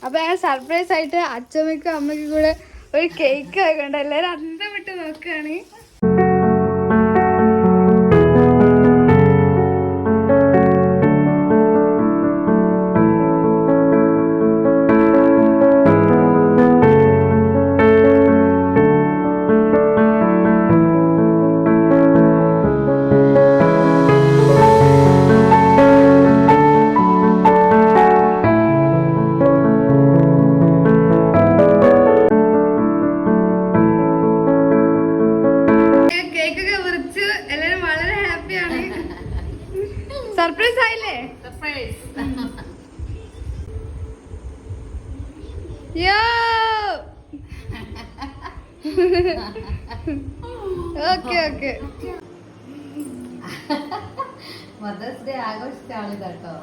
അപ്പൊ ഞാൻ സർപ്രൈസ് ആയിട്ട് അച്ഛമ്മയ്ക്കും അമ്മയ്ക്കും കൂടെ ഒരു കേക്ക് ആയിക്കൊണ്ട് എല്ലാരും അന്തം വിട്ട് നോക്കുകയാണ്. സർപ്രൈസ് ആയില്ലേ? Yo okay okay. Mother's day ആഘോഷിച്ച ആളിതാട്ടോ.